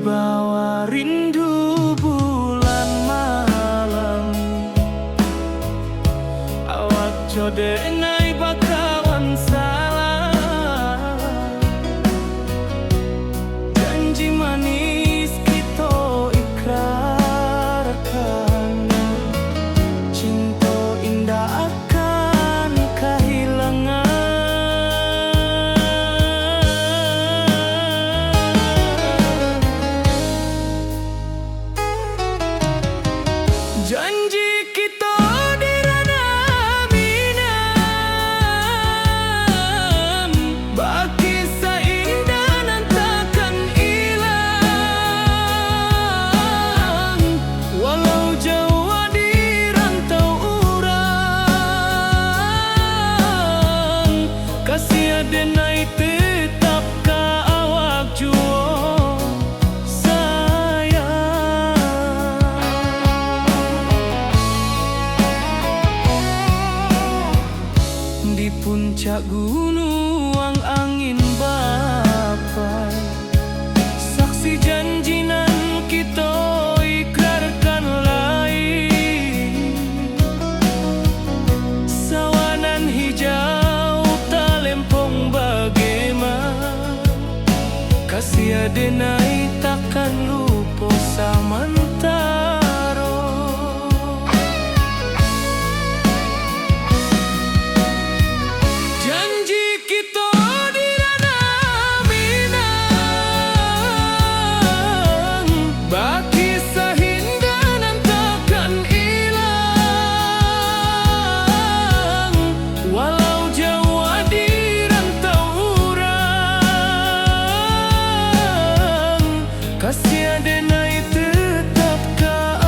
Wibawa rindu bulan malam, awak code ngai bakawan salah. Janji manis kita ikrarkan, cinta indah akan kehilangan. Janji kita di ranah minam, baki seindah nan takkan hilang. Walau jauh di rantau urang, kasih adenai tetap ka awak jua. Di puncak gunung angin bapai, saksi janji nan kita ikrarkan lain. Sawanan hijau talempong bagaimana, kasih adenai takkan lupa samantara. Janji kita di ranah minang, baki sahindah nan takkan hilang. Walau jauh di rantau urang, kasih adenai tetap ka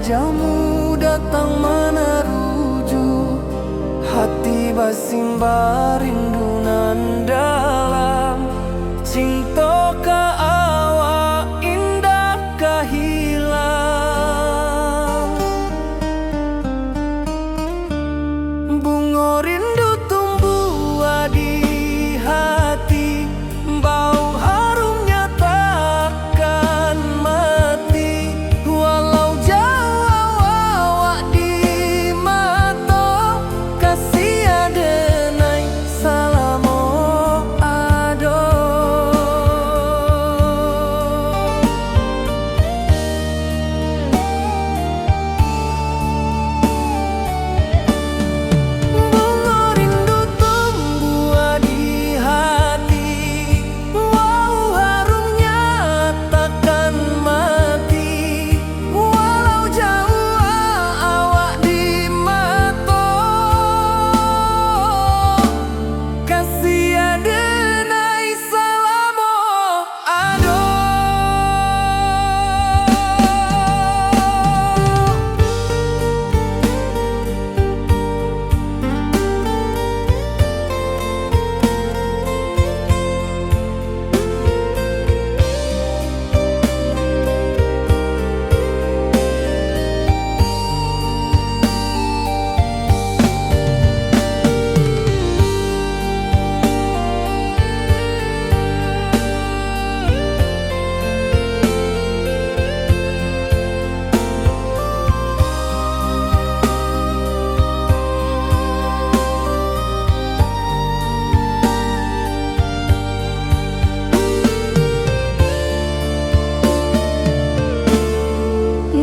wajahmu datang meneruju, hati basimba rindu nan dalam. Cinta ka awak indah kahilang. Bunga rindu tumbuh di hati, bau harumnya takkan mati. Walau jauh awak di mata, kasih adenai salamo ado. Bunga rindu tumbuh di hati, wow harumnya takkan mati. Walau jauh awak di mata, kasih adenai salamo ado.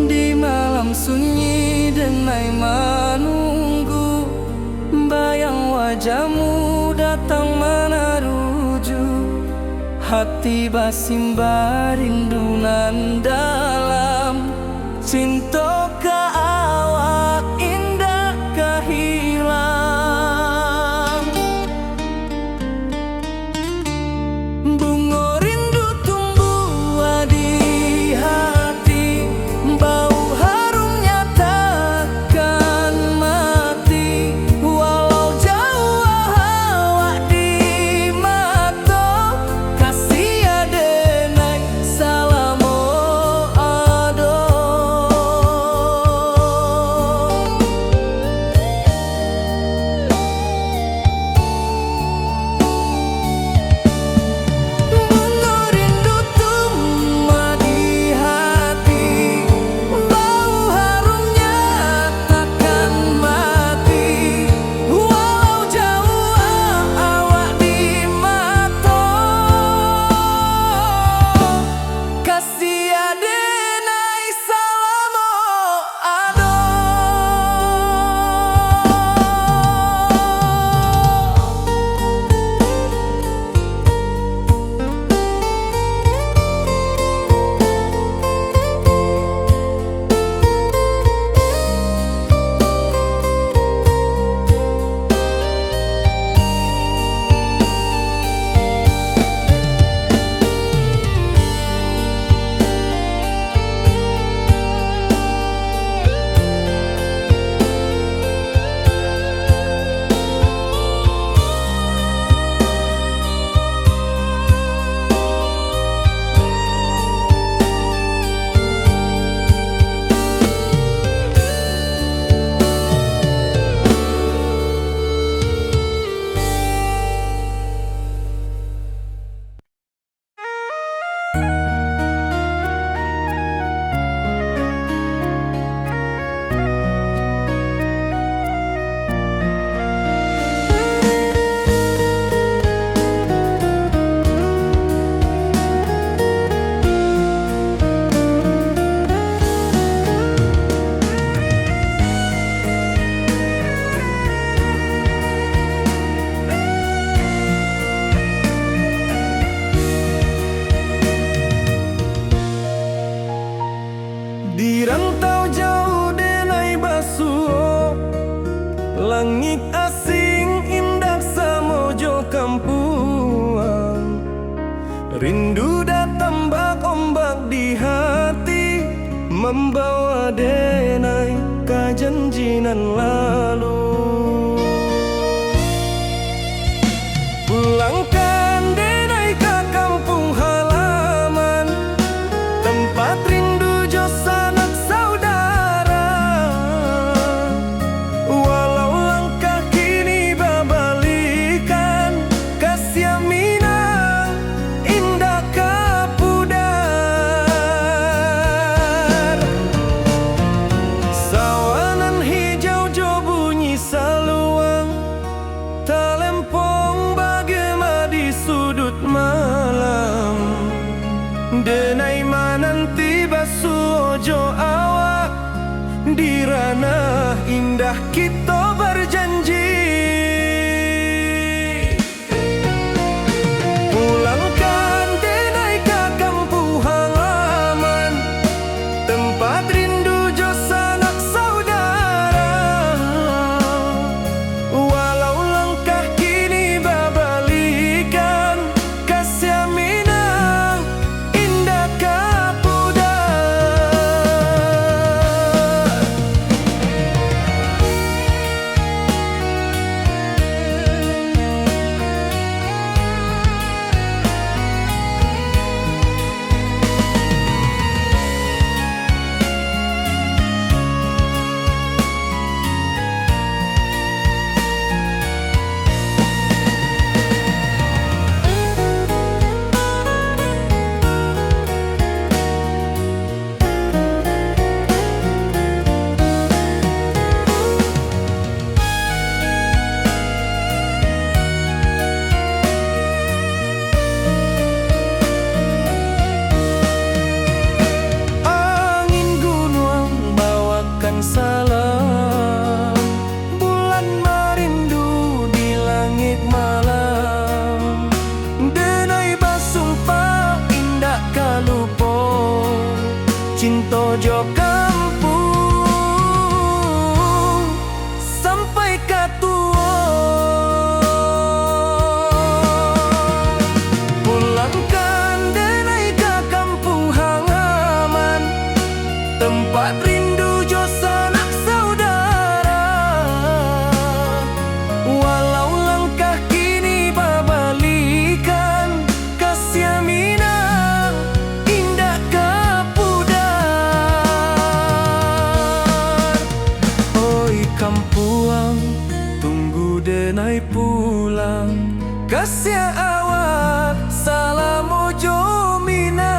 Di malam sunyi denai menunggu, bayang wajahmu datang meneruju, hati basimba rindu nan dalam. Cinta ka awak indah kahilang. Bunga rindu tumbuh di hati, bau harumnya takkan mati. Walau jauh awak di mata, kasih adenai salamo ado. Bunga rindu tumbuh di hati, bau harumnya takkan mati. Walau jauh awak di mata, kasih adenai salamo ado. Di rantau jauh denai basuh, langit asing indah samojo kampuan. Rindu datang ombak di hati, membawa dek nan lalu. Pulangkan denai ke kampung halaman, tempat rindu jo sanak saudara. Walau langkah kini babalikan, kasih minang indah kapudar. Sawanan hijau jo bunyi saluang, talempong bagema di sudut malam. Denai mananti basuojo awak, di ranah indah kita berjanji. Pulangkan denai ke kampung halaman, tempat rindu jo sanak saudara. Walau langkah kini babalikan, kasih minang indah kapudar. Angin gunung bawakan salam, bulan merindu di langit malam. Denai basumpah indah kalupo, cinta jo kampung sampai katua. Pulangkan denai ke kampung halaman, tempat rindu jo sanak saudara. Walau langkah kini babalikan, kasih minang indah kapudar. Oi kampuang, tunggu denai pulang, kasih awak salam ojo minang.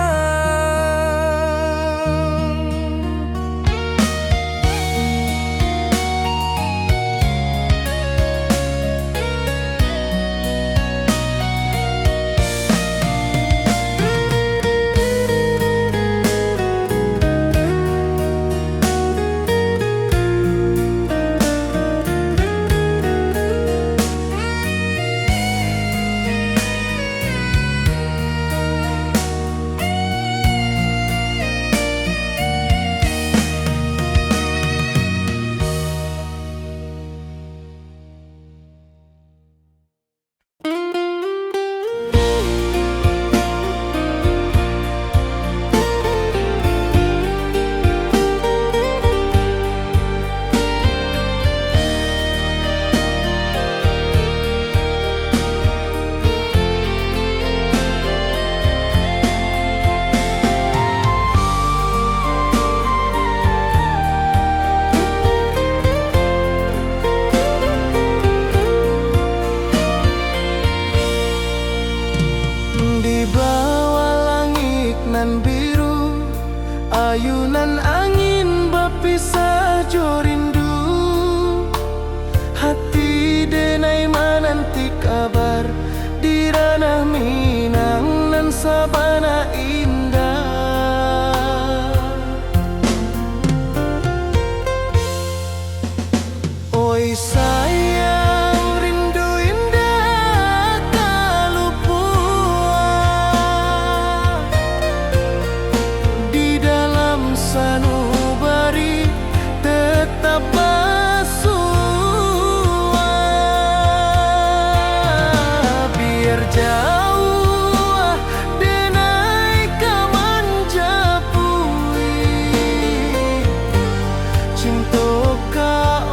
Di bawah langit nan biru, ayunan angin berpisah jo rindu. Hati denai mananti kabar, di ranah minang nan sabana indah. Oi sayang, rindu indah kalupuan, di dalam sanubari tetap basuah. Biar jauh denai kamanjapui, cinta ka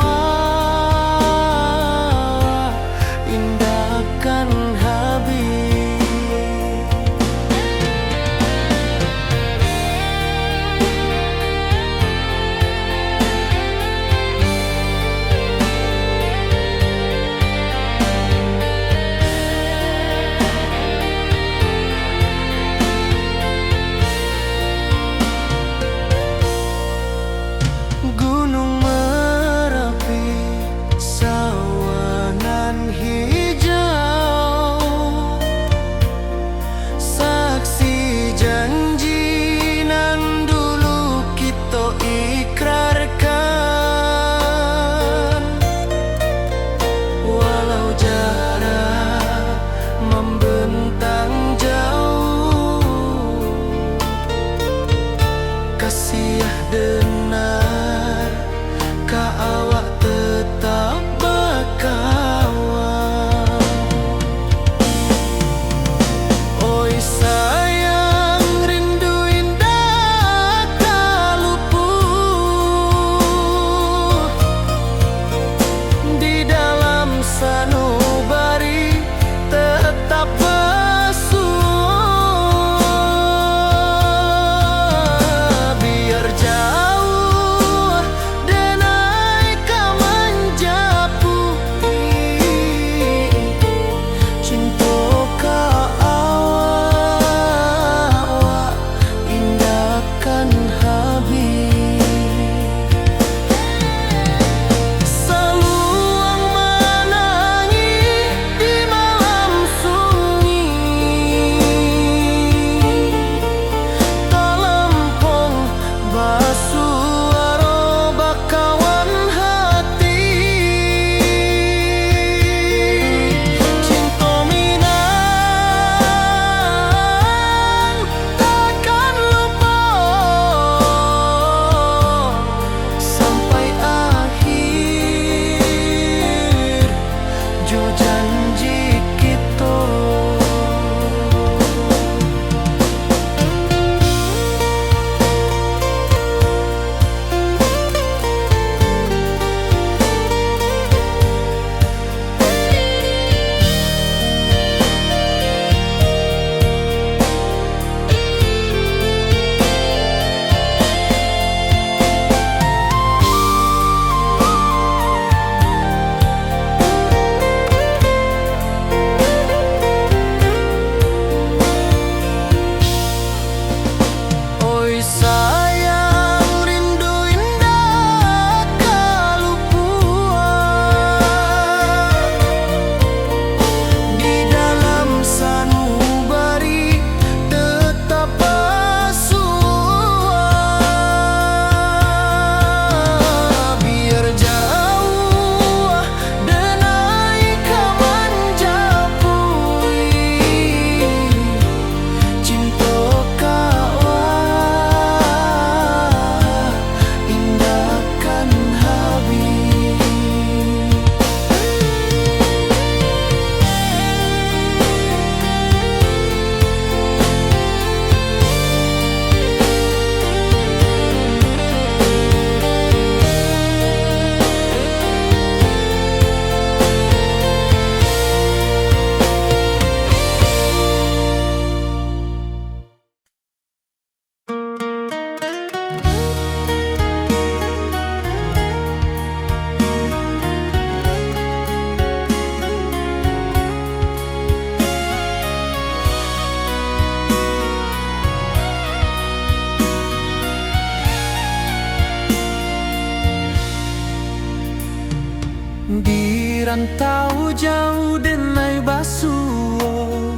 Dirantau jauh denai basuo,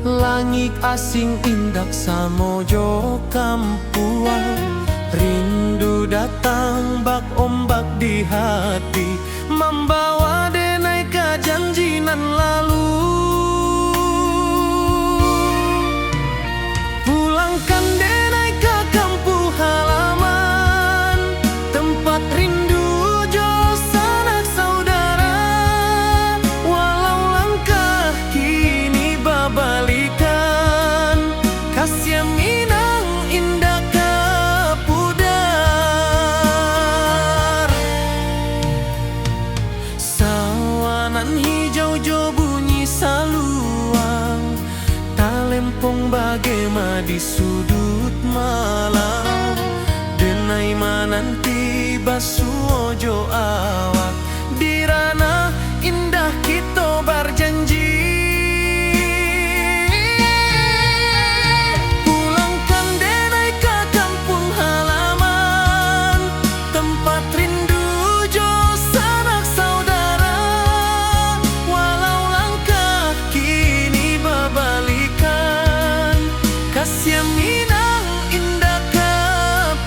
langit asing indak samojo kampuang. Rindu datang bak ombak di hati, membawa denai ke janjinan lalu. Pulangkan denai ke kampung halaman, tempat rindu jo sanak saudara. Walau langkah kini babalikan, kasih Minang indah ke pudar. Sawanan hijau jo bunyi saluang, talempong bagema di sudut malam. Denai mananti basuojo awak, di ranah indah kita berjanji. Pulangkan denai ke kampung halaman, tempat rindu jo sanak saudara. Walau langkah kini babalikan, kasih Minang indah ke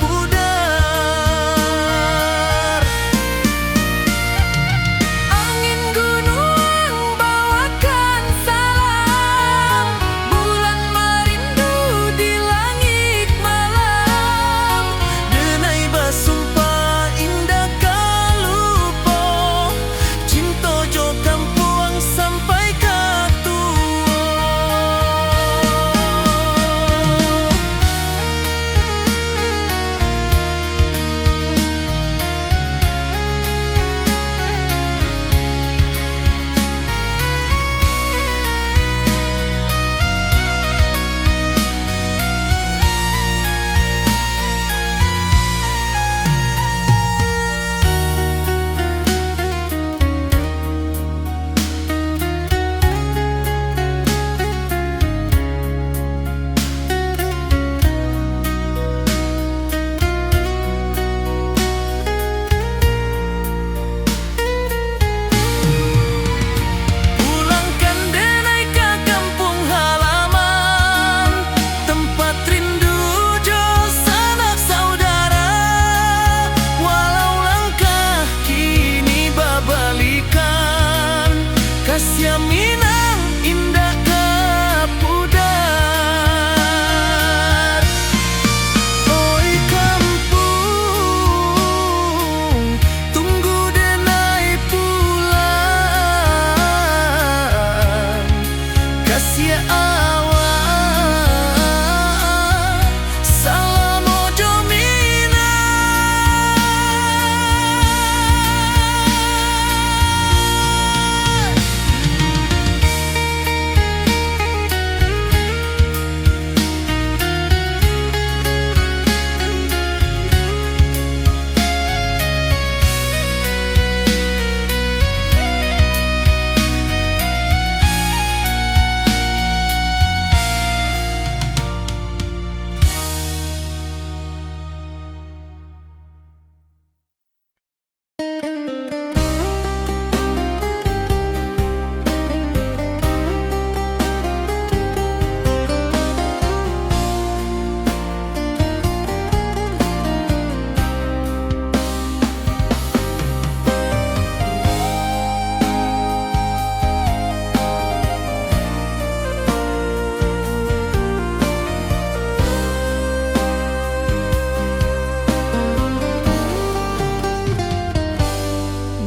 pudar. Angin gunung bawakan salam, bulan merindu di langit malam. Denai basumpah indah kalupo, cinta jo kampuang sampai ke tua. Pulangkan denai ke kampung halaman, tempat rindu jo sanak saudara. Walau langkah kini babalikan, kasih Minang indah ke pudar. Oi kampung, tunggu denai pulang. Kasih awak, salam ojo Minang.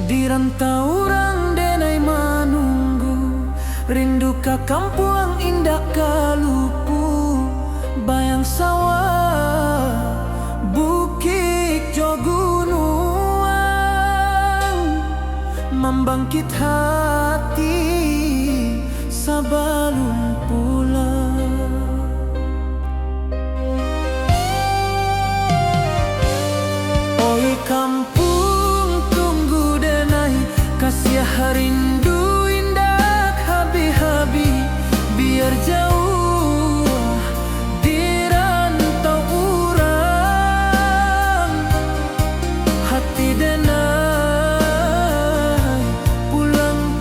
Dirantau orang denai manunggu, rindu ke kampung indah kalupu. Bayang sawah, bukit jo gunung, membangkit hati sebelum pulang. Oi kampung, tunggu denai, kasih rindu indah habi-habi. Biar jauh dirantau urang, hati denai pulang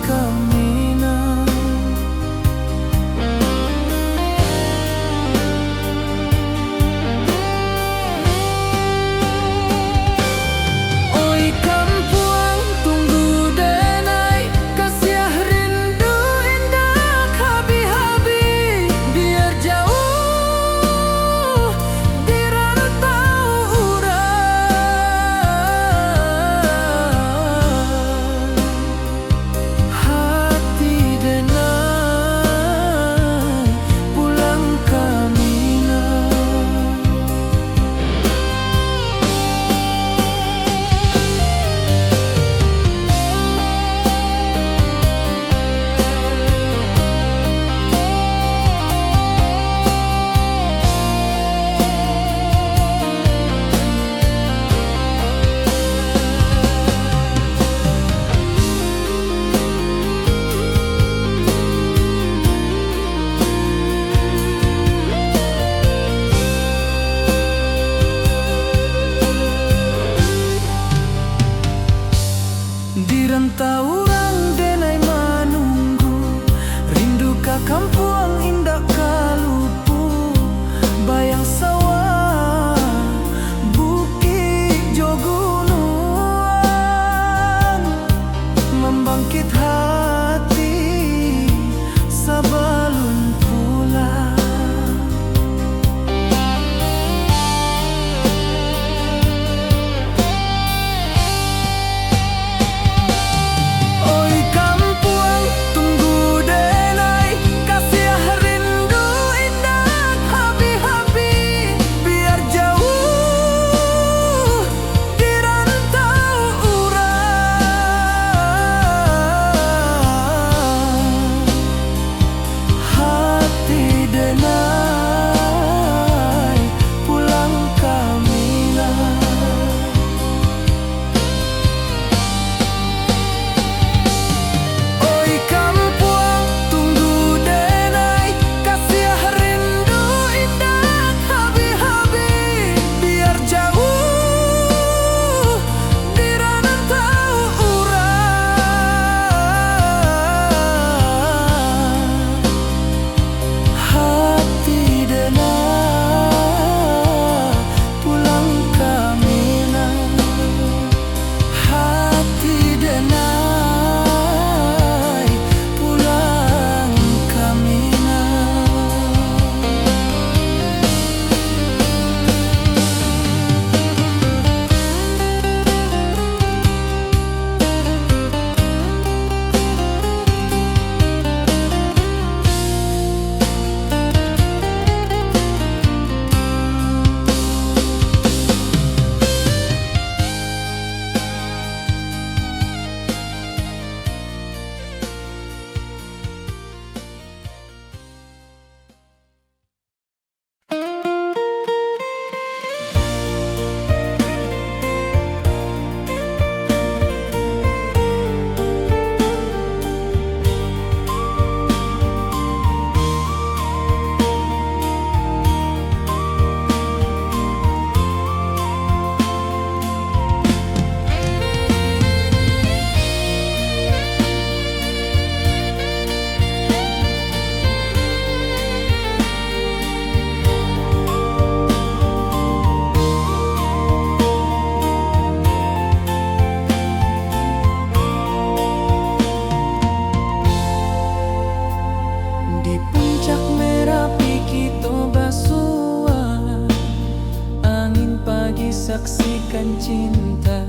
menyatakan cinta.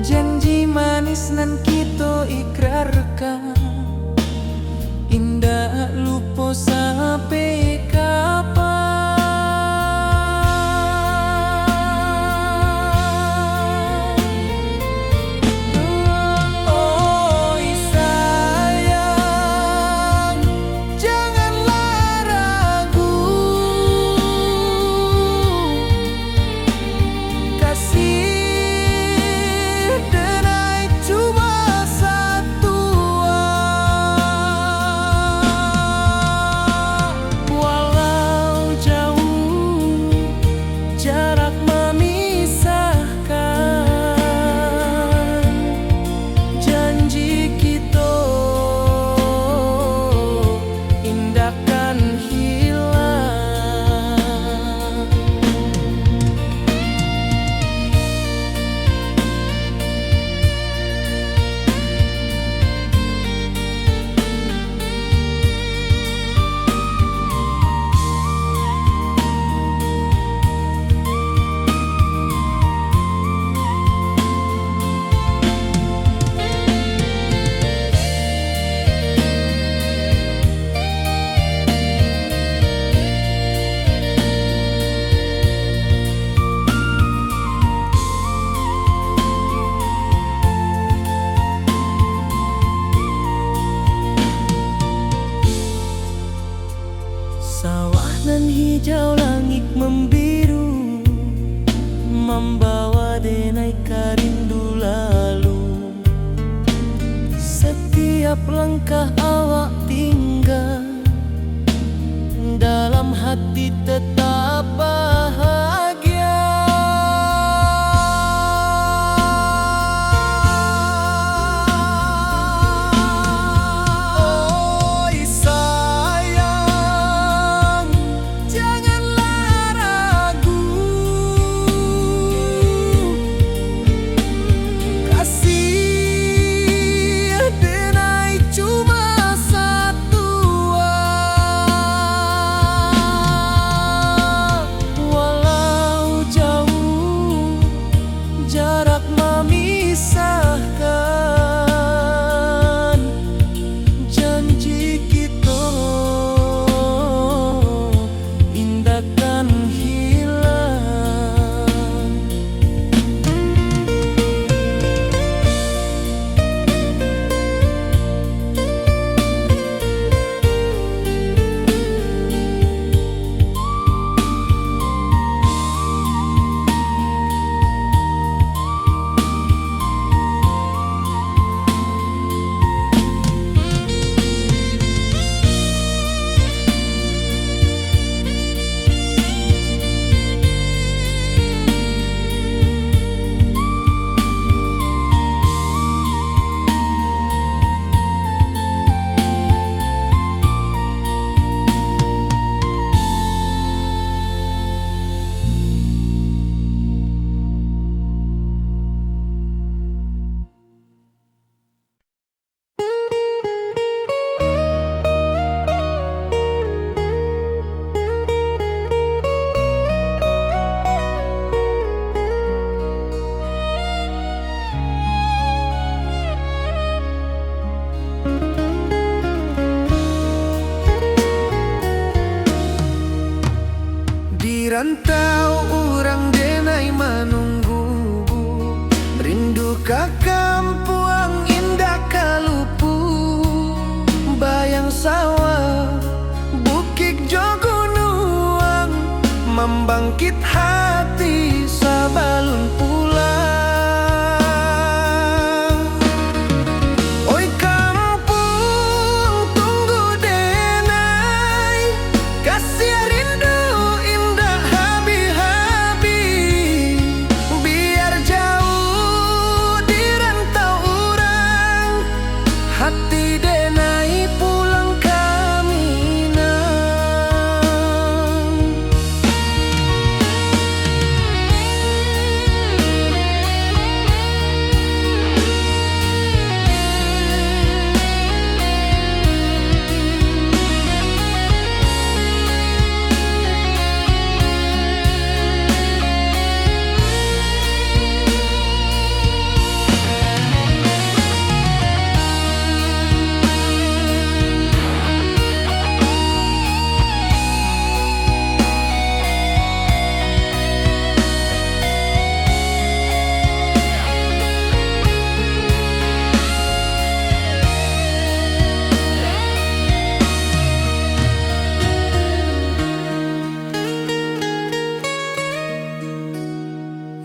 Janji manis nan kita ikrarkan, indah lupa sampai kapan. Oi sayang, janganlah ragu, kasih denai cuma satu. Walau jauh jarak memisahkan, janji kita indahkan hilang. Sawah nan hijau, langit membiru, membawa denai karindu lalu. Setiap langkah awak tinggal, dalam hati tetap bahagia. Oi sayang, janganlah ragu, kasih denai cuma satu. Walau jauh jarak memisahkan, janji kita indahkan hilang. Di rantau urang denai menunggu, rindu ka kampung indah kalupu. Bayang sawah, bukit jo gunung, membangkit hati sabalun pulang. Oi kampung tunggu denai, kasih rindu indah habi-habi. Biar jauh di rantau urang, hati denai pulang ke Minang.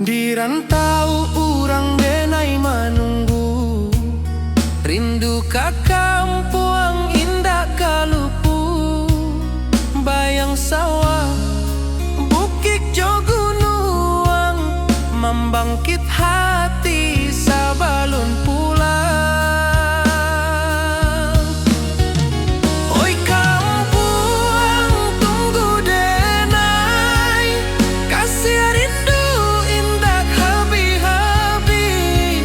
Di rantau urang denai manunggu, rindu ka kampung indah kalupu. Bayang sawah, bukit jo gunung, membangkit hati sabalun pulang. Oi kampung tunggu denai, kasih rindu indah habi-habi.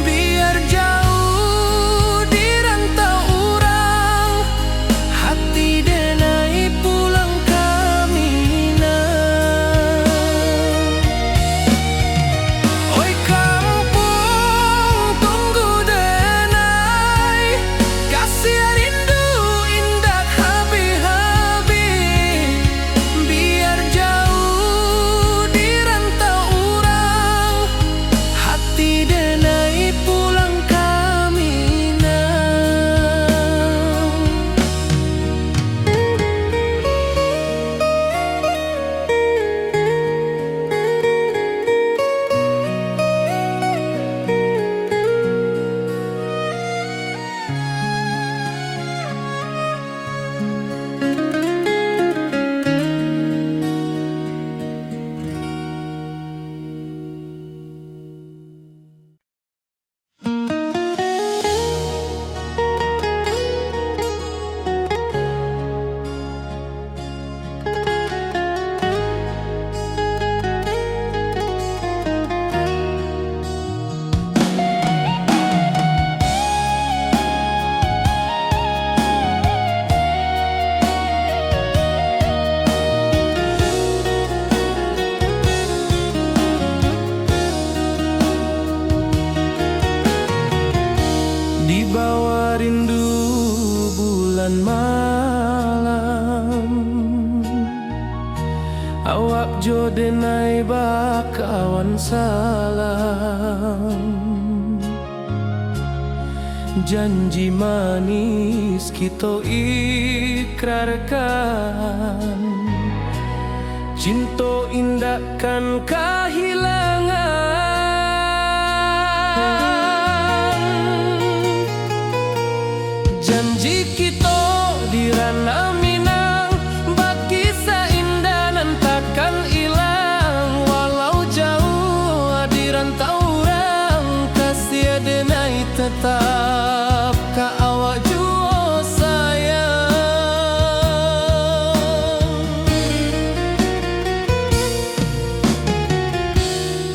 Biar jauh di rantau urang, hati denai pulang ke Minang. Oi kampung tunggu denai, kasih rindu indah habi-habi. Biar jauh di rantau urang, hati denai pulang ke Minang. Di bawah rindu bulan malam, awak jo denai bakawan salam. Janji manis kita ikrarkan, cinta indah kan kehilangan. Janji kita di ranah Minang, bakisah indah nan takkan hilang. Walau jauh di rantau urang, kasih denai tetap ka awak jua sayang.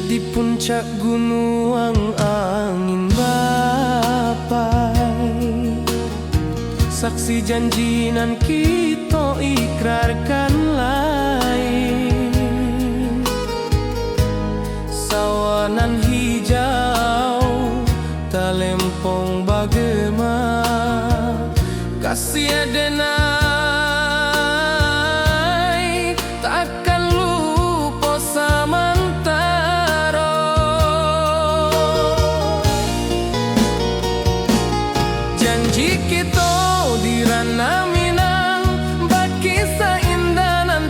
Di puncak gunung angin bapai, saksi janji nan kita ikrarkan lain. Sawanan hijau talempong bagema, kasih denai takkan lupa samantara. Janji kita di ranah Minang, bakisah indah nan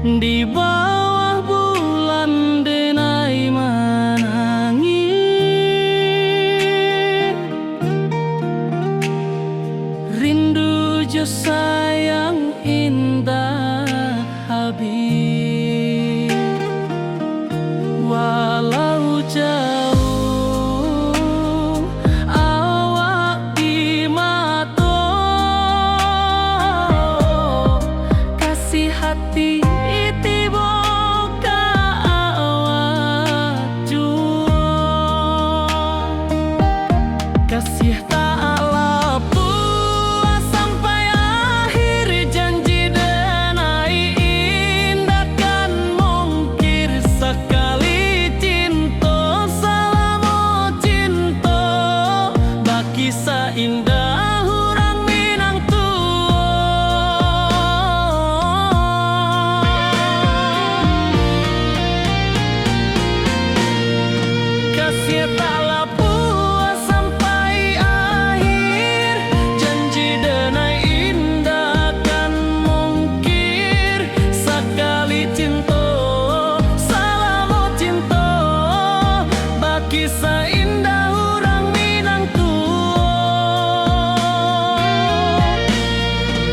Di bawah bulan denai menangis, rindu jo sayang indah habis. Walau jauh awak di mata, kasih hati tiba ka awak jua. Kasih tak lepas sampai akhir, janji denai indah kan mungkir. Sekali cinta selama cinta, baki seindah orang Minang kasih tak lepas sampai akhir, janji denai indah kan mungkir. Sekali cinta selama cinta, baki seindah orang Minang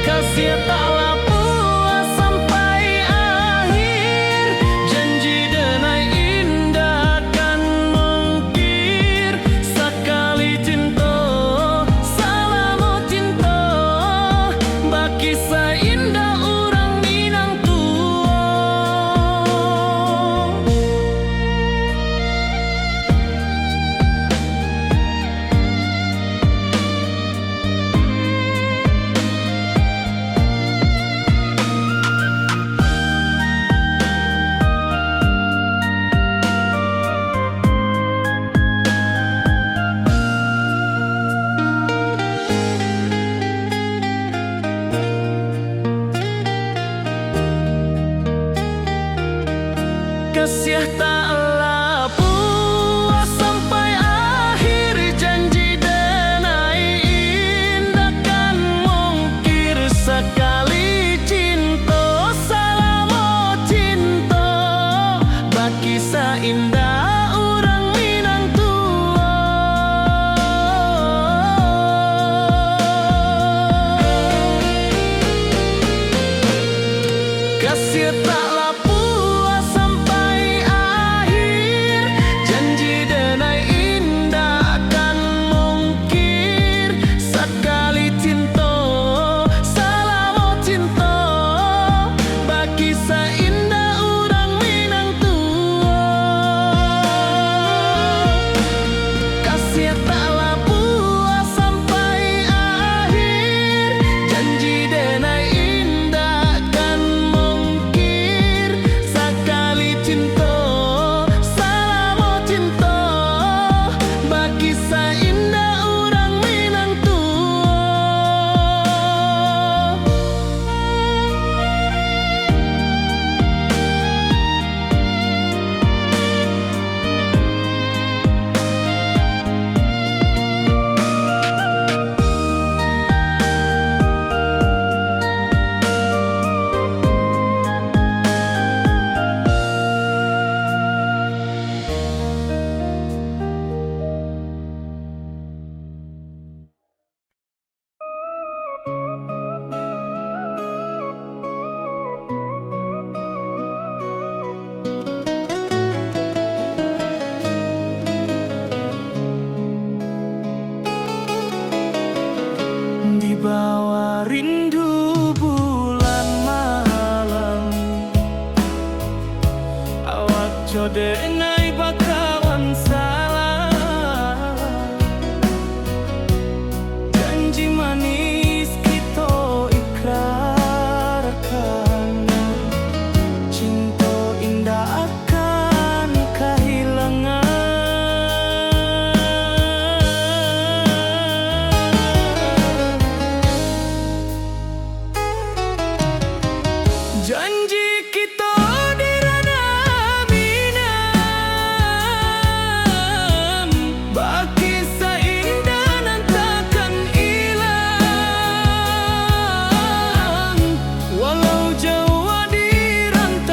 kasih tak lepas sampai akhir, janji denai indah kan mungkir. Sekali cinta selama cinta, baki seindah orang Minang kasih tak lepas sampai akhir, janji denai indah kan mungkir. Sekali cinta selama cinta, baki seindah orang Minang kasih tak lepas sampai akhir, janji denai indah kan mungkir. Sekali cinta selama cinta, baki seindah orang Minang kasih tak lepas sampai akhir, janji denai indah kan mungkir. Sekali cinta selama cinta, baki seindah orang Minang di bawah rindu bulan malam, awak jo denai bakawan salah. Janji manis kita ikrarkan, cinta indah akan kehilangan. Janji kita di ranah Minang, baki seindah nan takkan hilang. Walau jauh di rantau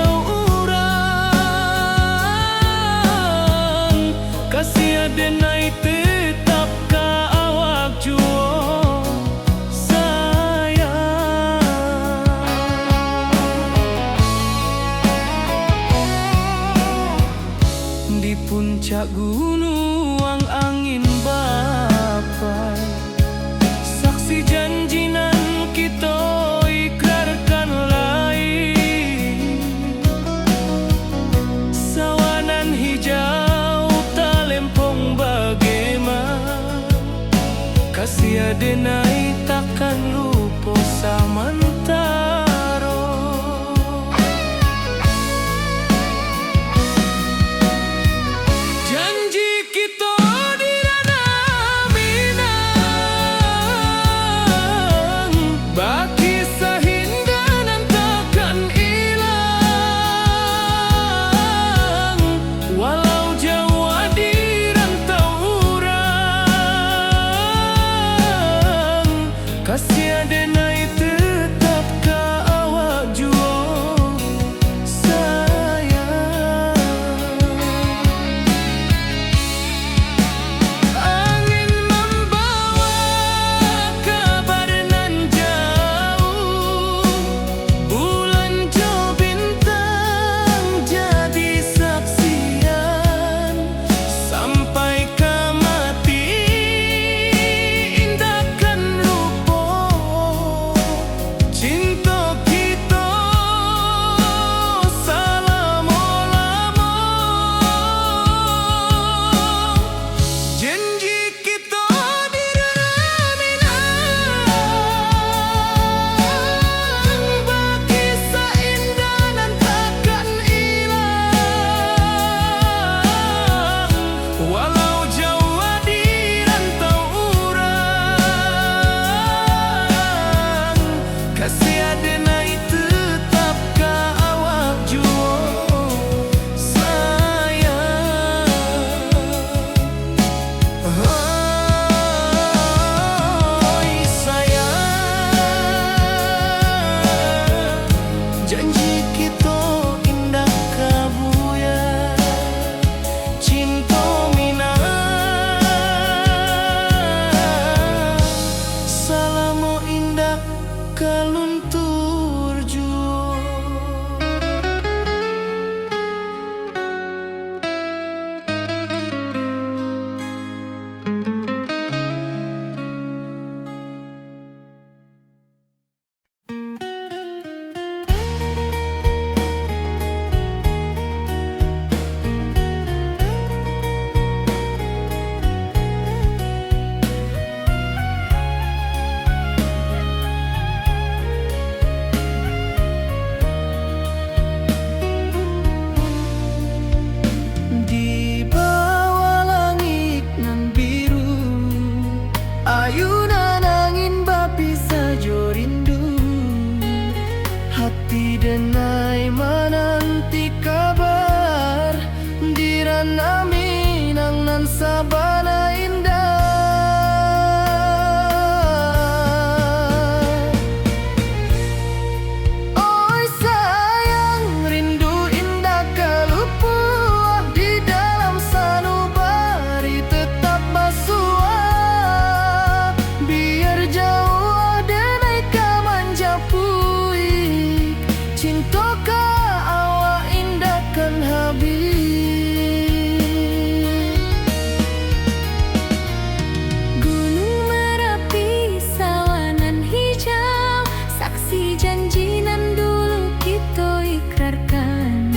hati denai menanti kabar dirana minang nan sabana indah. Oi sayang, rindu indah kelupuah di dalam sanubari tetap basua. Biar jauh denai kamanja puik, cinta ka awak indah kan habis. Gunung Merapi, sawanan hijau, saksi janji nan dulu kita ikrarkan.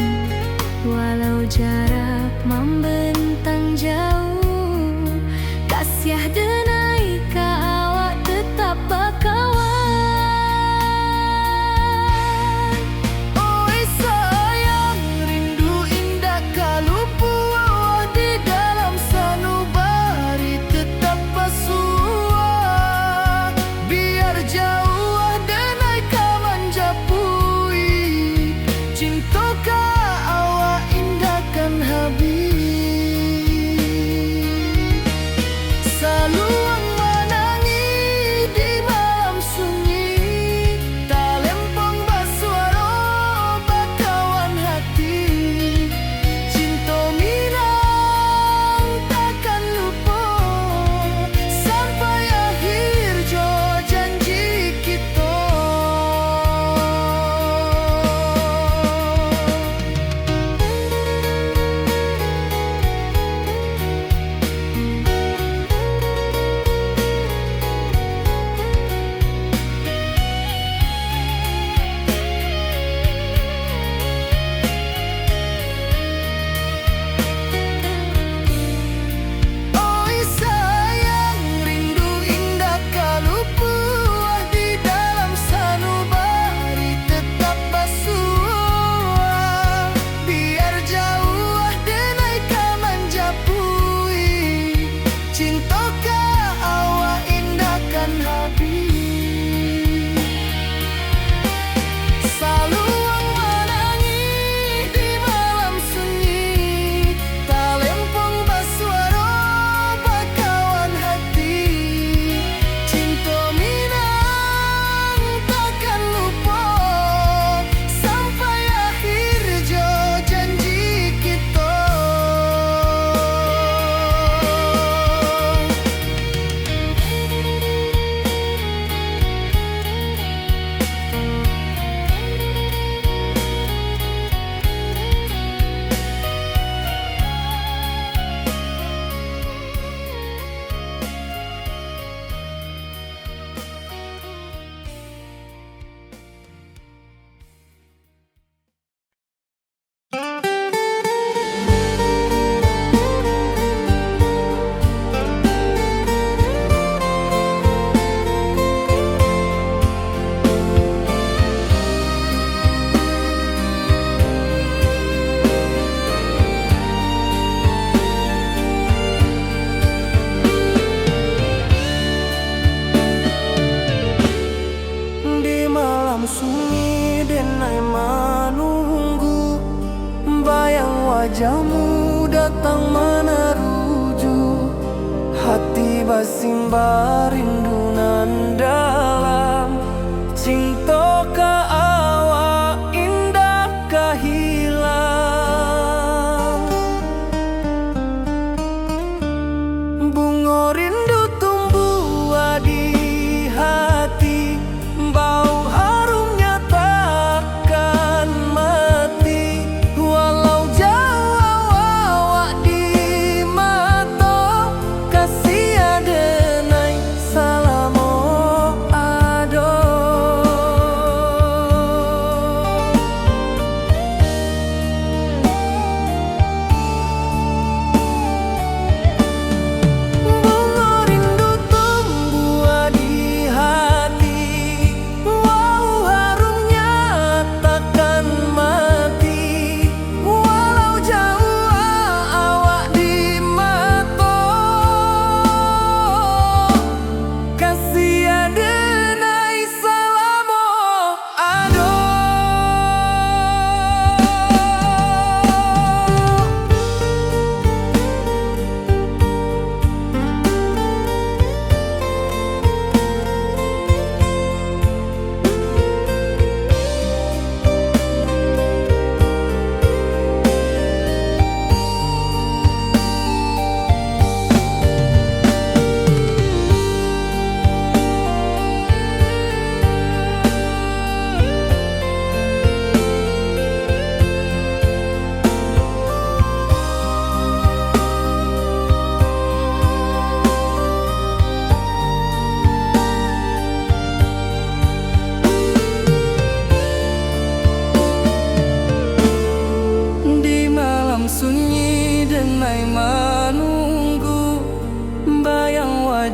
Walau jarak membentang jauh, kasiah denai ka awak tetap bakawan. Oi sayang, rindu indah kalupuah di dalam sanubari tetap basua. Biar jauh denai kamanja puik, cinta ka awak indah kan habis. Saluang menangi di malam sunyi, talempong basuaro bakawan hati. Cinta minang takkan lupa sampai akhir jo janji kita. Oi sayang, rindu indah kalupuah di dalam sanubari tetap basua. Biar jauh denai kamanja puik, cinta ka awak indah kan habis. Saluang menangi di malam sunyi, talempong basuaro bakawan hati. Cinta minang takkan lupa sampai akhir jo janji kita. Di malam sunyi denai menunggu, bayang wajahmu datang meneruju. Hati basimba rindu nan dalam, cinta ka awak indah ka hilang. Bunga rindu tumbuh di hati, bau harumnya takkan mati. Walau jauh awak di mata, kasih denai salam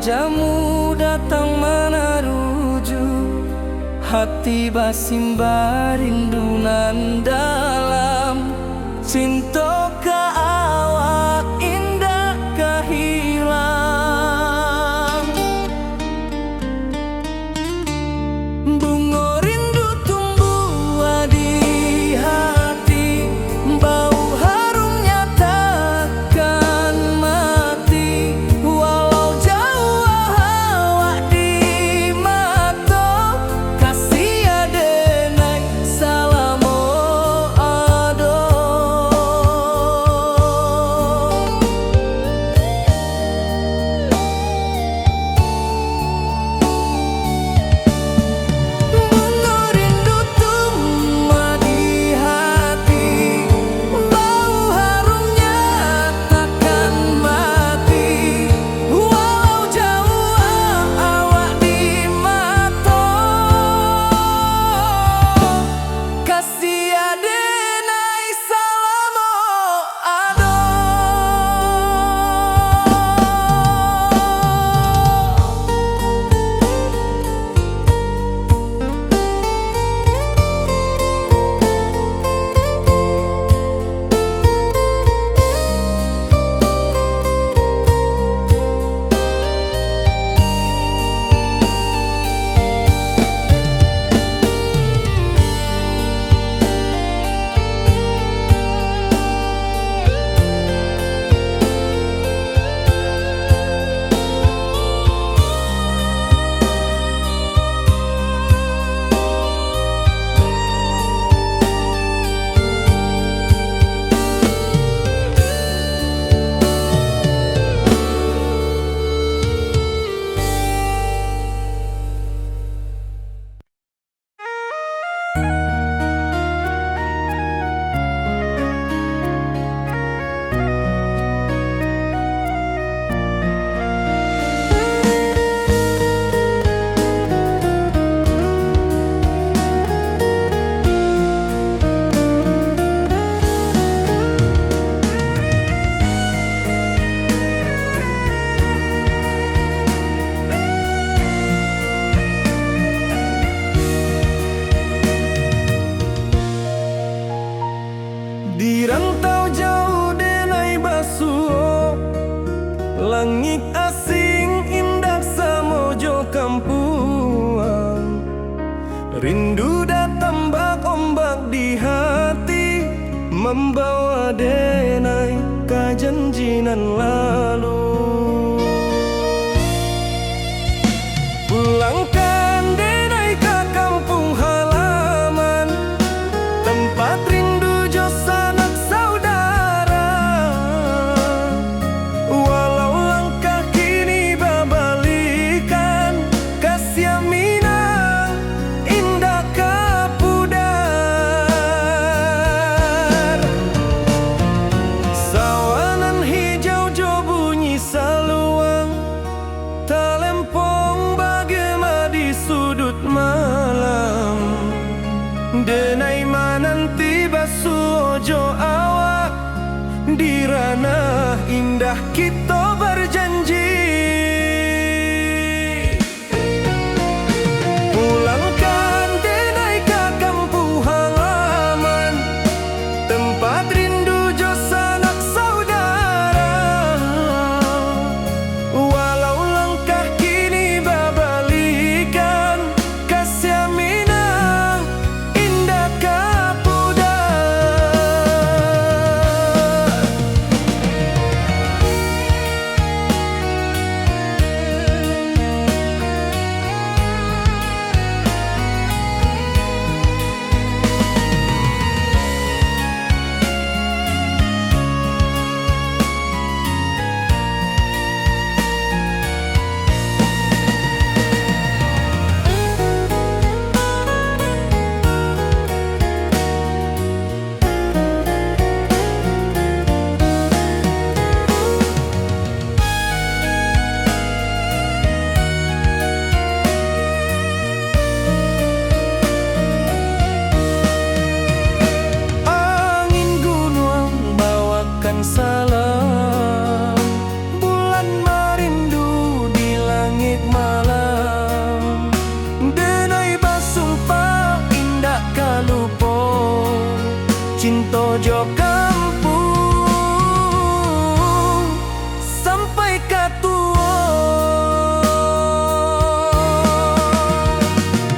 jamu datang mana ruju, hati basimba rindu nan dalam. Cinta ka awak indah kahilang. Bunga rindu tumbuh di hati, bau harumnya takkan mati. Walau jauh awak di mata, kasih adenai salamo ado. Bunga rindu tumbuh di hati, bau harumnya takkan mati. Walau jauh awak di mata, kasih adenai salamo ado. Di rantau jauh denai basuh, langit asing indah samojo kampuang. Rindu datang bak ombak di hati, membawa denai ka janjinan lalu. Pulangkan denai ke kampung halaman, tempat rindu jo sanak saudara. Walau langkah kini babalikan, kasih minang indah kapudar. Sawanan hijau jo bunyi saluang, talempong bagema di sudut malam. Denai mananti basuh ojo awak, di ranah indah kita berjanji. Pulangkan denai ke kampung halaman, tempat rindu jo sanak saudara. Walau langkah kini babalikan, kasih minang indah kapudar. cinta jo kampung sampai ka tua.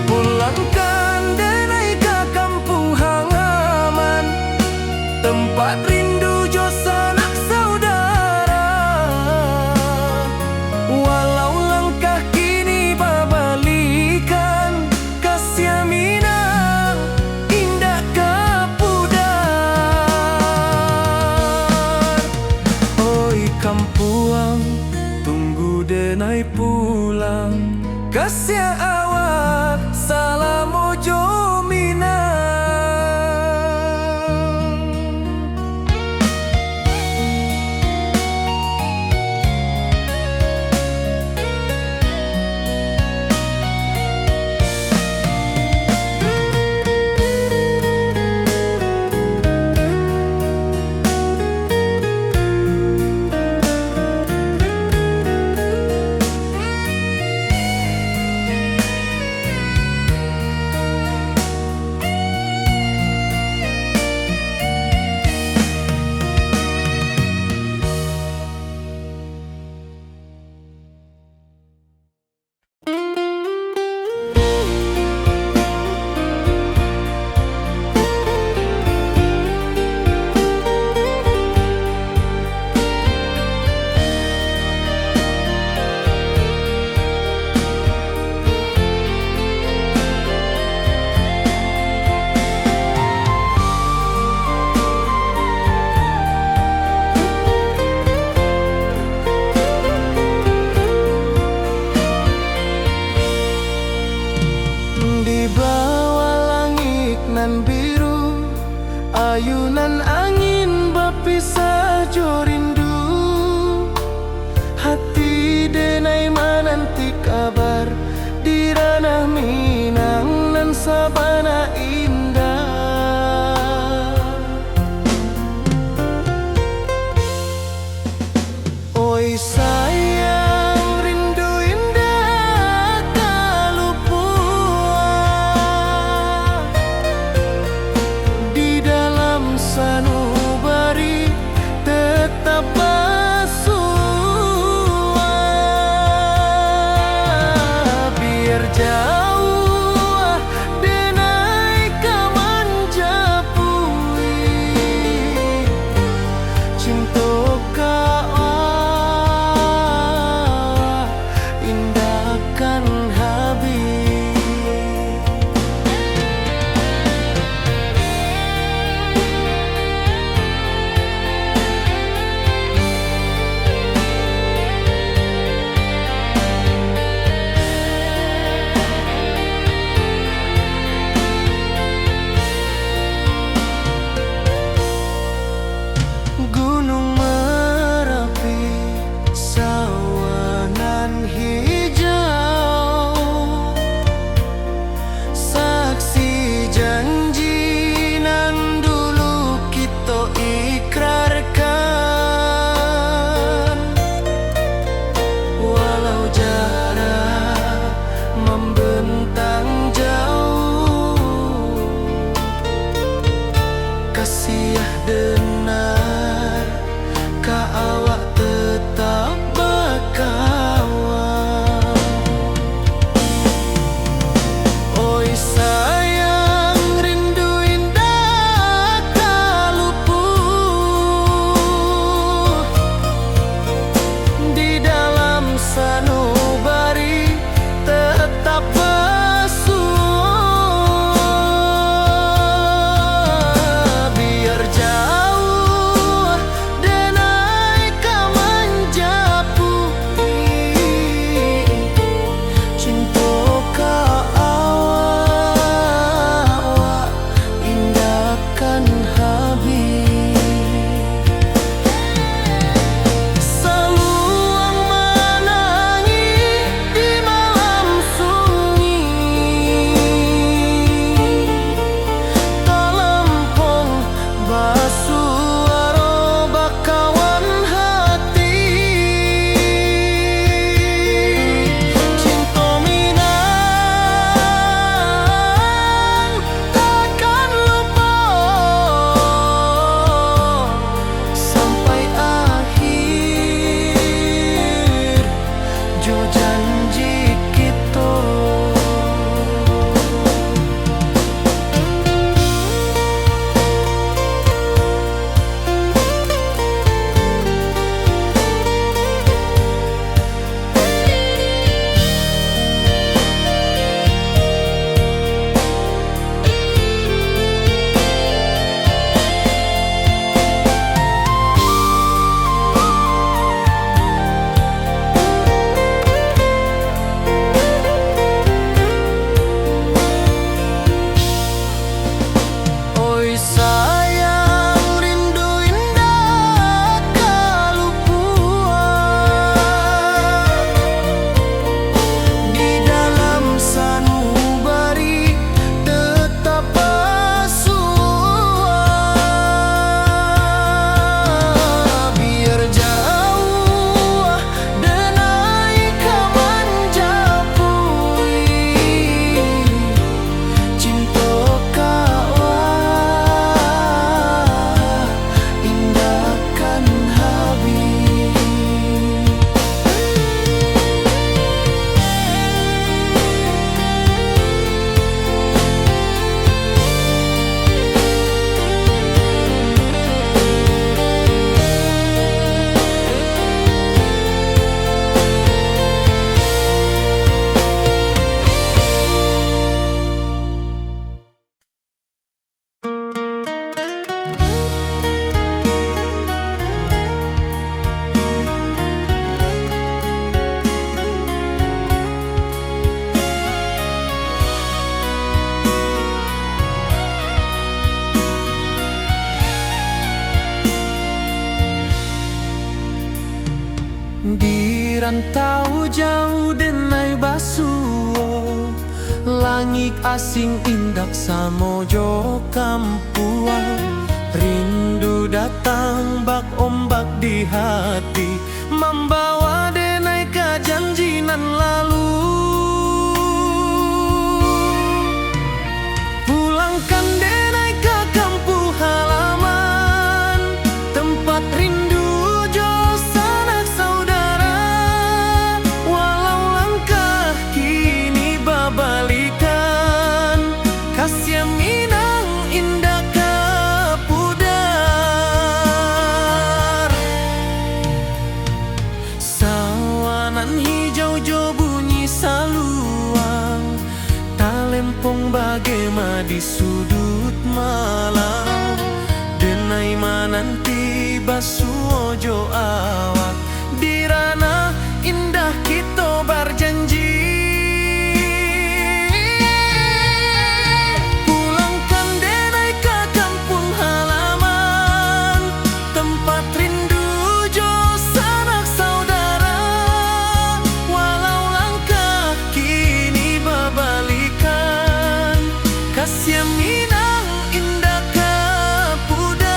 Pulangkan denai ka kampung halaman, tempat rindu jo sanak saudara. Walau langkah kini babalikan, kasih minang indah kapudar. Oi kampuang, tunggu denai pulang, kasih awak salam ojo minang. Di bawah langit nan biru, ayunan angin berpisah jo rindu. Hati denai menanti kabar di ranah Minang nan sabana indah. Oi sayang, rindu indah kalupua di dalam sanubari tetap bersua. Biar jauh denai kamanjapui, cinta indahkan habis. Gunung Merapi, sawanan hijau, saksi janji nan dulu kita ikrarkan. Walau jarak membentang jauh, kasih denar ka awak tetap berkawan. Oi sayang, rindu indah kaluput di dalam sanubari tetap bersua. Biar jauh denai sayang rindu indah Kalupuan, di dalam sanubari tetap Pasuruan. Biar jauh denai kamanjapui, cinta kawah indahkan habis. Di rantau jauh denai basuo, langit asing indak samojo kampuan. Rindu datang bak ombak di hati, membawa denai ke janjinan lalu. Pulangkan denai ke kampung halaman, tempat rindu jo sanak saudara. Walau langkah kini babalikan, kasih Minang indah kapudar. Sawanan hijau jo bunyi saluang, talempong bagema di sudut malam. Denai mananti basuo jo awak, di ranah indah kita berjanji. Pulangkan denai ke kampung halaman, tempat rindu jo sanak saudara. Walau langkah kini babalikan, kasih Minang indah kapudar.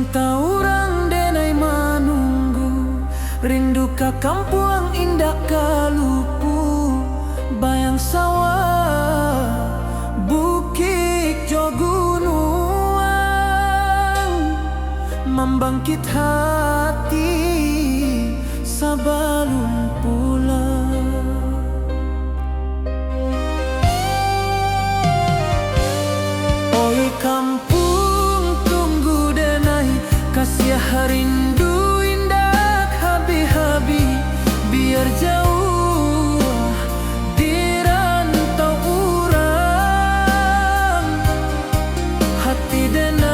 rantau orang denai manunggu, rindu ka kampung indah kalupu, bayang sawah bukit jo gunung, membangkit hati sabalun pulang. Oi kampung tunggu denai, kasih rindu indah habi-habi, biar jauh di rantau urang, hati denai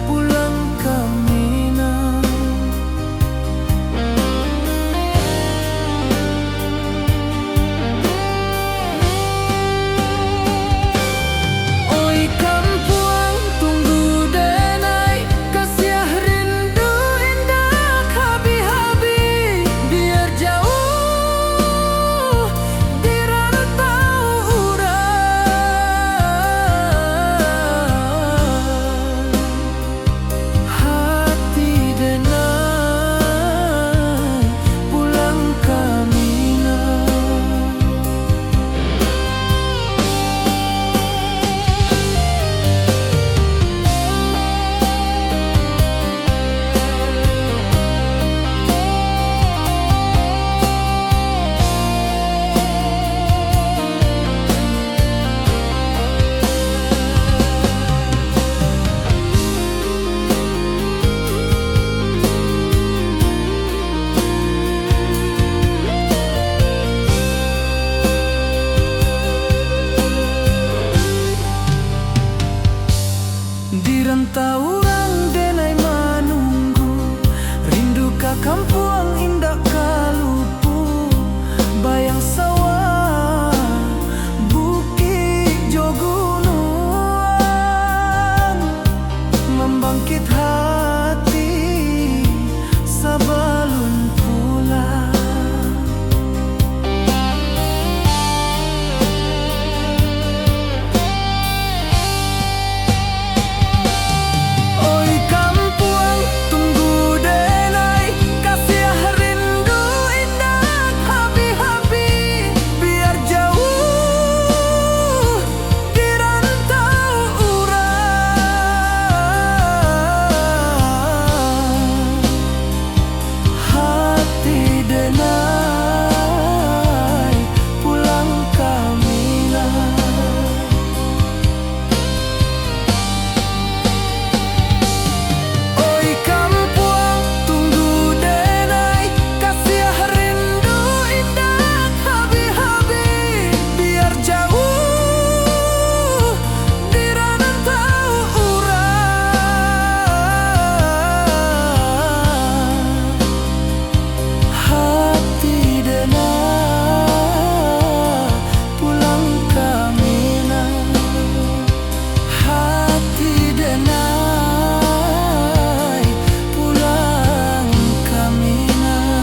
pulang ke Minang. Oi kampung tunggu denai, kasih rindu indah habi-habi, biar jauh di rantau urang, hati denai pulang ke Minang. Di rantau orang denai manunggu, rindu ka kampung indah kalupu, bayang sawah bukit jo gunung, membangkit hati sabalun pulang. Oi kampung tunggu denai, kasih rindu indah habi-habi, biar jauh di rantau urang, hati denai pulang ke Minang. Oi kampung tunggu denai, kasih rindu indah habi-habi, biar jauh di rantau urang, hati denai pulang ke Minang, hati denai pulang ke Minang.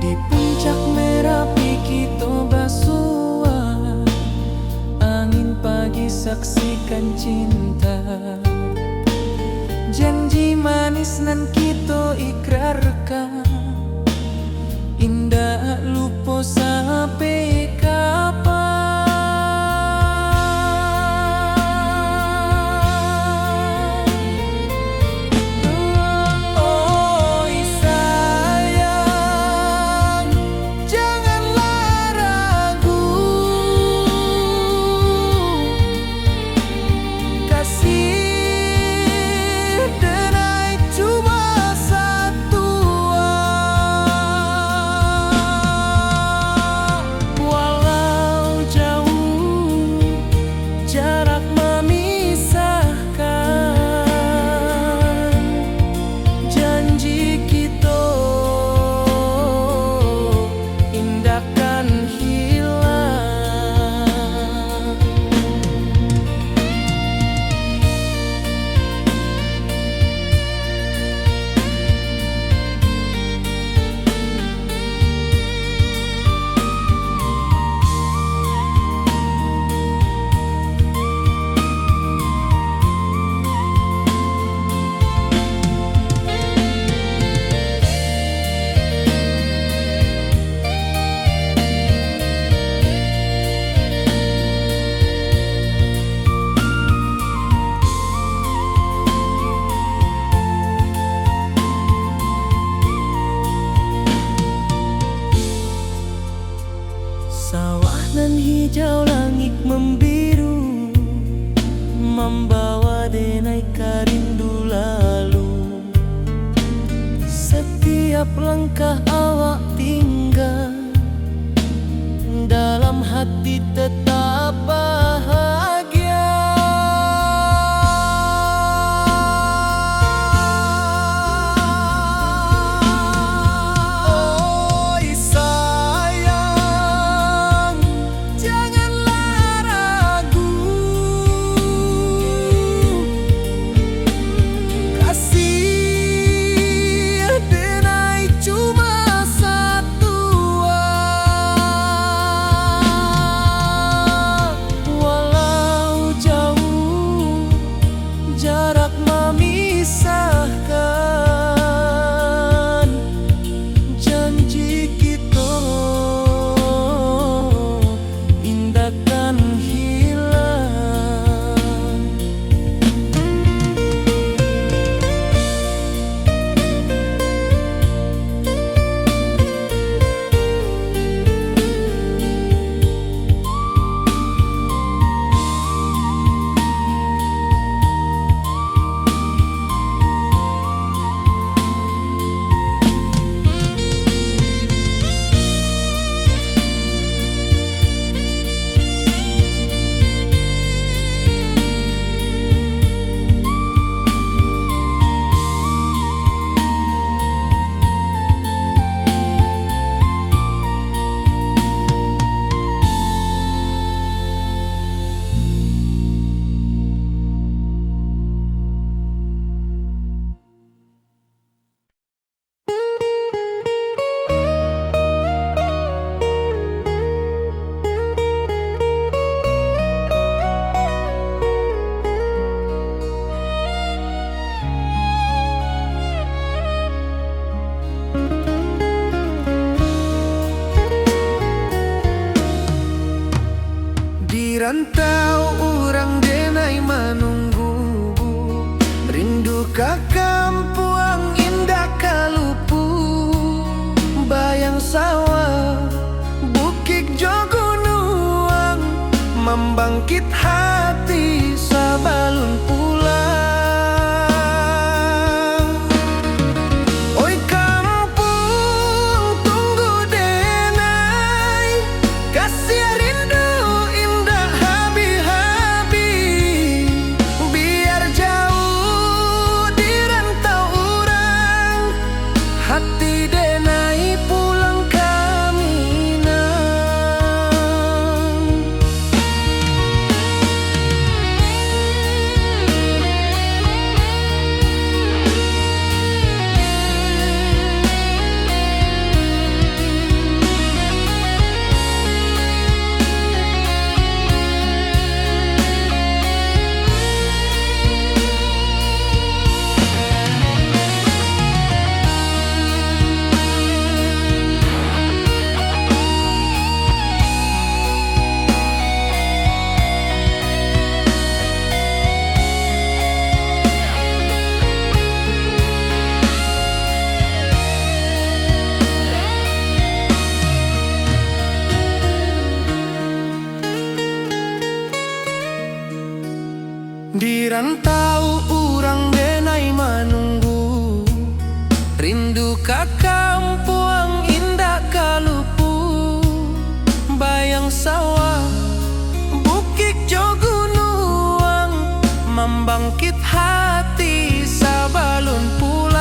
Di puncak Merapi kita basua, angin pagi saksikan cinta, janji manis manis nan kita ikrarkan, indah lupa sampai kapan. Oi sayang, janganlah ragu, kasih denai cuma satu. Walau jauh jarak memisahkan, janji kita indahkan hilang. Sawah nan hijau, langit membiru, membawa denai karindu lalu. Setiap langkah awak tinggal, dalam hati tetap bahagia. Oi sayang, janganlah ragu, kasih denai cuma satu. Walau jauh jarak memisahkan, janji kita indahkan hilang. Di rantau orang denai menunggu, rindu ka kampung indah kalupu. Bayang sawah, bukit jo gunung, membangkit hati sabalun pulang. Oi kampung tunggu denai, kasih rindu indah habi-habi. Biar jauh di rantau orang, hati denai pulang ke Minang. Di rantau urang denai manunggu, rindu ka kampuang indah kalupu. Bayang sawah, bukit jo gunung, membangkit hati sabalun pulang.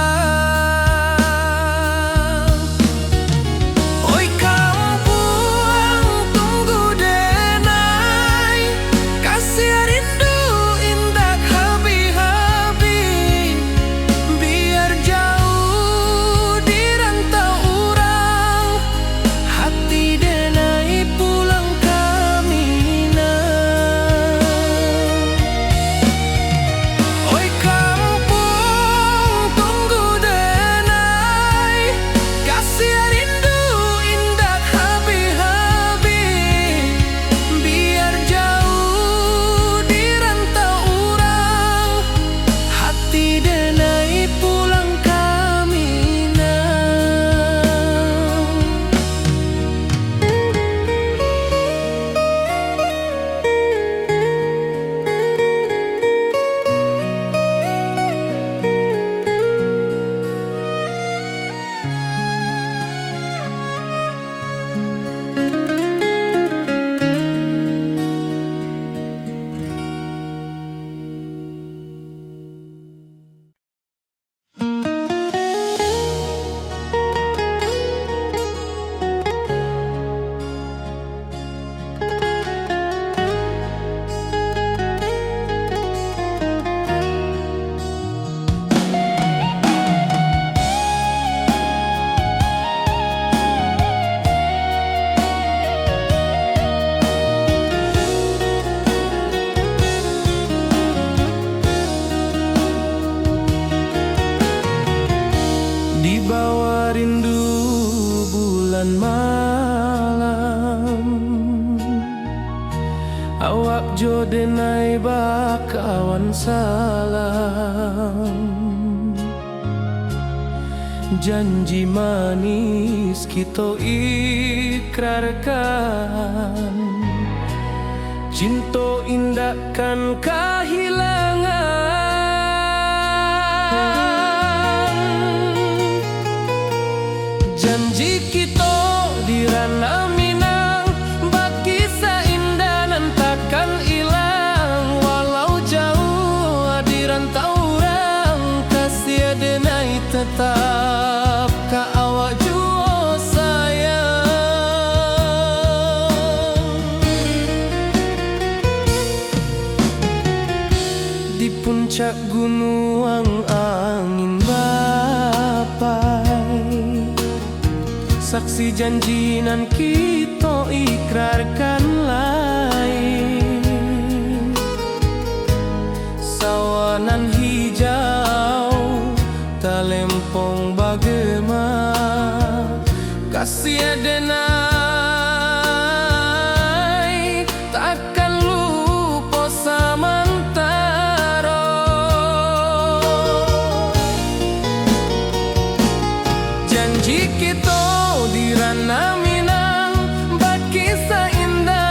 Oi kampuang tunggu denai, kasih rindu indah habi-habi. Biar jauh di rantau urang, hati denai pulang kamina. Oi kampung tunggu denai, kasih rindu indah habi-habi. Biar jauh di rantau urang, hati denai pulang kamina. Di bawah rindu bulan malam, awak jo denai bakawan salam. Janji manis kita ikrarkan, cinta indah kan kehilangan. Janji kita di ranah Minang, bakisah indah nan takkan hilang. Walau jauh di rantau urang, kasih denai tetap ka awak jua sayang. Di puncak gunung angin bapai, saksi janji nan kita ikrarkan lain. Sawanan hijau talempong bagema, kasih denai takkan lupa samantara. Janji kita di ranah Minang, bakisah indah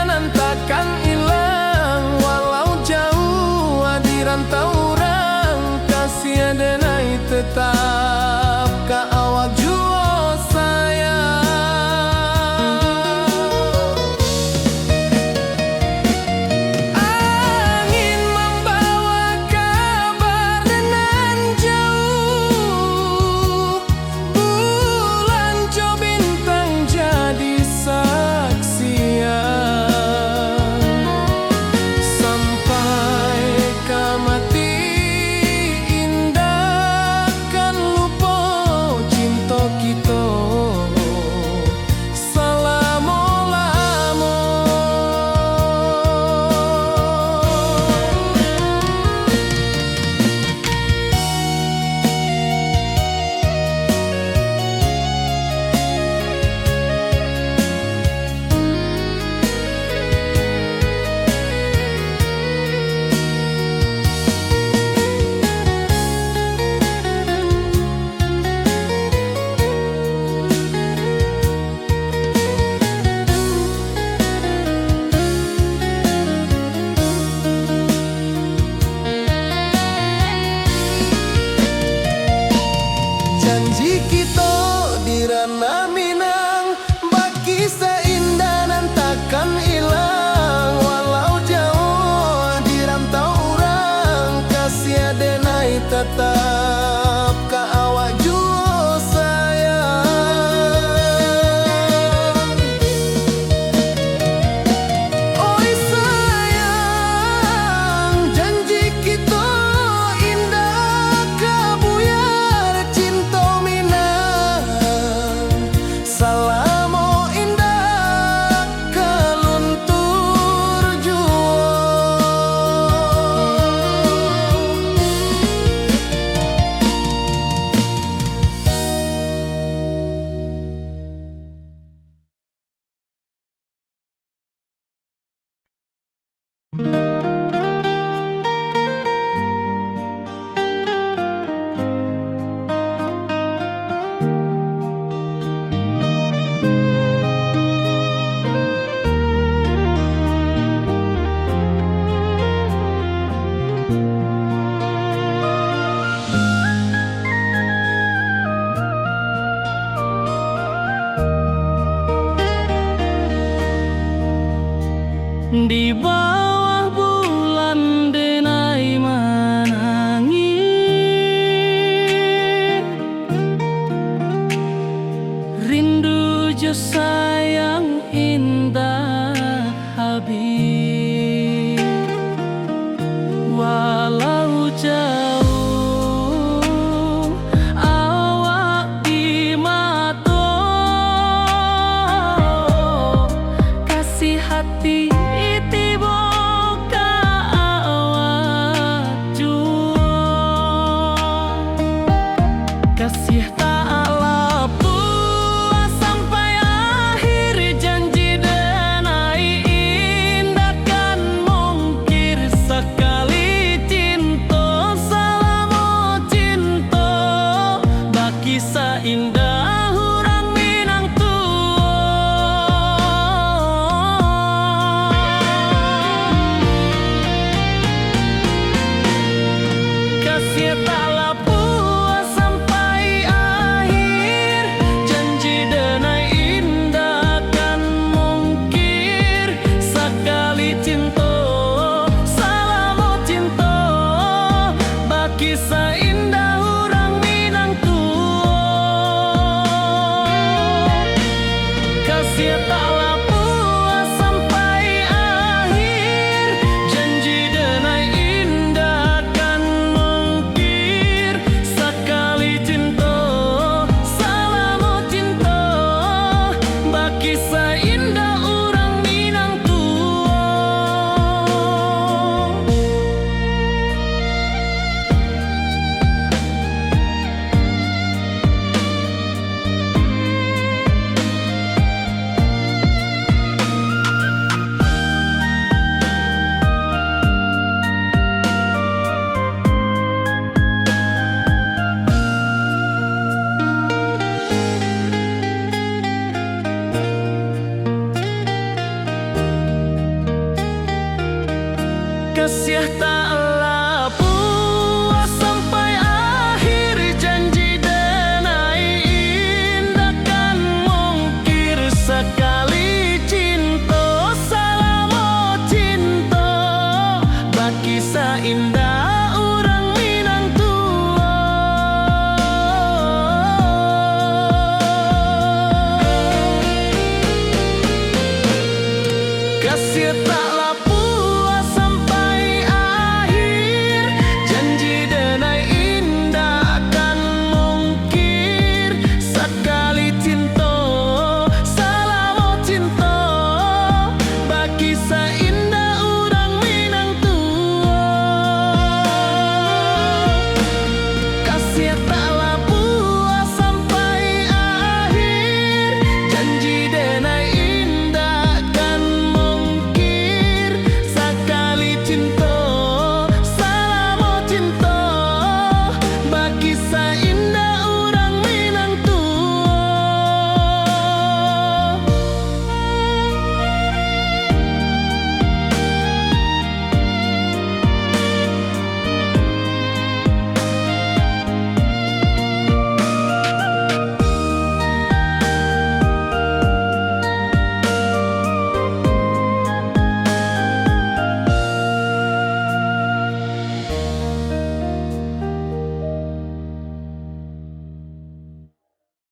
Kasih tak